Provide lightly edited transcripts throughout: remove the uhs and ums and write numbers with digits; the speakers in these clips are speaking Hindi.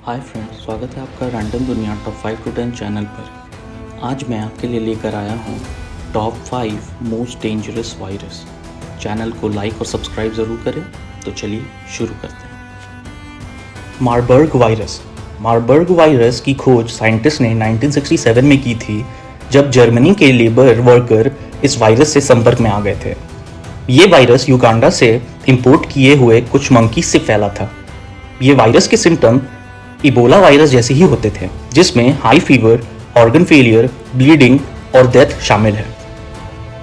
हाय फ्रेंड्स, स्वागत है आपका रैंडम दुनिया टॉप 5 टू 10 चैनल पर। आज मैं आपके लिए लेकर आया हूँ top 5 most dangerous virus. Channel को लाइक और सब्सक्राइब ज़रूर करें। तो चलिए शुरू करते हैं। मारबर्ग वायरस की खोज साइंटिस्ट ने 1967 में की थी, जब जर्मनी के लेबर वर्कर इस वायरस से संपर्क में आ गए थे। ये वायरस युगांडा से इंपोर्ट किए हुए कुछ मंकीज से फैला था। ये वायरस के सिम्टम इबोला वायरस जैसे ही होते थे, जिसमें high fever, organ failure, bleeding और डेथ शामिल है।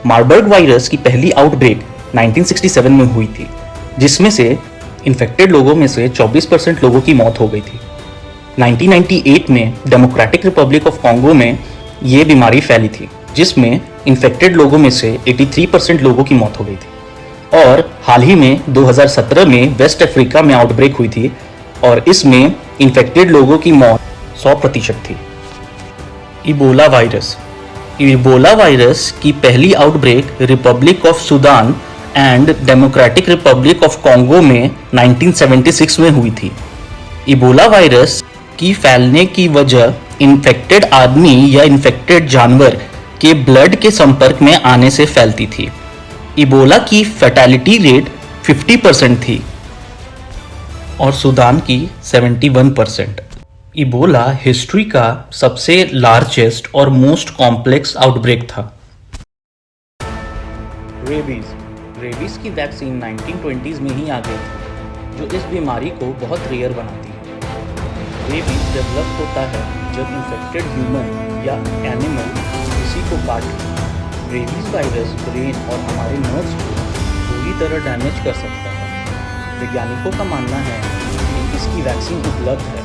मारबर्ग वायरस की पहली आउटब्रेक 1967 में हुई थी, जिसमें से इन्फेक्टेड लोगों में से 24% लोगों की मौत हो गई थी। 1998 में डेमोक्रेटिक रिपब्लिक ऑफ कॉन्गो में ये बीमारी फैली थी, जिसमें इन्फेक्टेड लोगों में से 83% लोगों की मौत हो गई थी। और हाल ही में 2017 में वेस्ट अफ्रीका में आउटब्रेक हुई थी और इसमें इन्फेक्टेड लोगों की मौत 100% थी। इबोला वायरस की पहली outbreak Republic of Sudan and democratic Republic of Congo में 1976 में हुई थी। इबोला वायरस की फैलने की वजह इन्फेक्टेड आदमी या इन्फेक्टेड जानवर के ब्लड के संपर्क में आने से फैलती थी। इबोला की फैटेलिटी रेट 50% थी और सूडान की 71%। इबोला हिस्ट्री का सबसे लार्जेस्ट और मोस्ट कॉम्प्लेक्स आउटब्रेक था। रेबीज की वैक्सीन 1920s में ही आ गई थी, जो इस बीमारी को बहुत रेयर बनाती है। रेबीज डेवलप होता है जब इन्फेक्टेड ह्यूमन या एनिमल किसी को काट ले। रेबीज वायरस ब्रेन और हमारे नर्व्स को पूरी तरह डैमेज कर सकता है। वैज्ञानिकों का मानना है कि इसकी वैक्सीन उपलब्ध है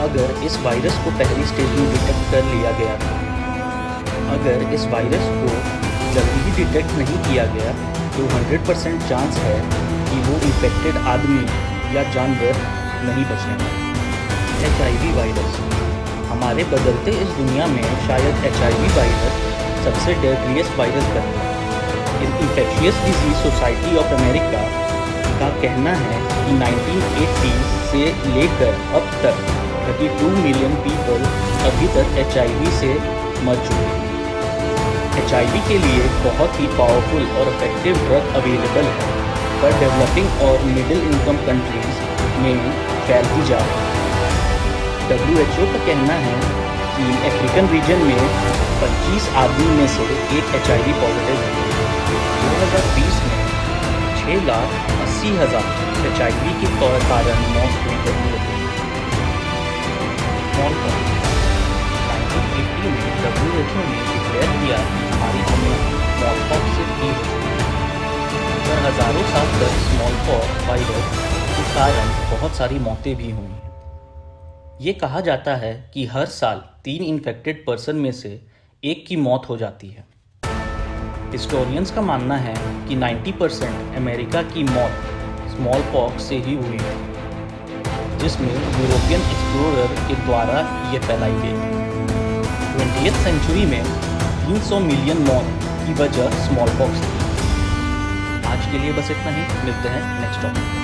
अगर इस वायरस को पहली स्टेज में डिटेक्ट कर लिया गया था। अगर इस वायरस को जल्दी ही डिटेक्ट नहीं किया गया तो 100% चांस है कि वो इन्फेक्टेड आदमी या जानवर नहीं बचने वाला। HIV virus. हमारे बदलते इस दुनिया में शायद HIV वायरस सबसे डेडलीस्ट वायरस बन गया। Infectious disease society of America का कहना है कि 1980 से लेकर अब तक 32 मिलियन पीपल अभी तक HIV से मर चुके हैं। HIV के लिए बहुत ही पावरफुल और इफेक्टिव ड्रग अवेलेबल है, पर डेवलपिंग और मिडिल इनकम कंट्रीज में फैलती जा रही है। WHO का कहना है कि अफ्रीकन रीजन में 25 आदमी में से एक HIV पॉजिटिव है। 2020 में 6,80,000 HIV के कारण मौत हुई है। 1980 में WHO ने डिक्लेयर किया कि हमारी हमें स्मॉलपॉक्स से की और हज़ारों साल तक स्मॉलपॉक्स वायरस के कारण बहुत सारी मौतें भी हुई हैं। ये कहा जाता है कि हर साल 3 इन्फेक्टेड पर्सन में से एक की मौत हो जाती है। हिस्टोरियंस का मानना है कि 90% अमेरिका की मौत स्मॉल पॉक्स से ही हुई है, जिसमें यूरोपियन एक्सप्लोरर के द्वारा ये फैलाई गई। 20th सेंचुरी में 300 मिलियन मौत की वजह स्मॉल पॉक्स थी। आज के लिए बस इतना ही। मिलते हैं नेक्स्ट टॉपिक।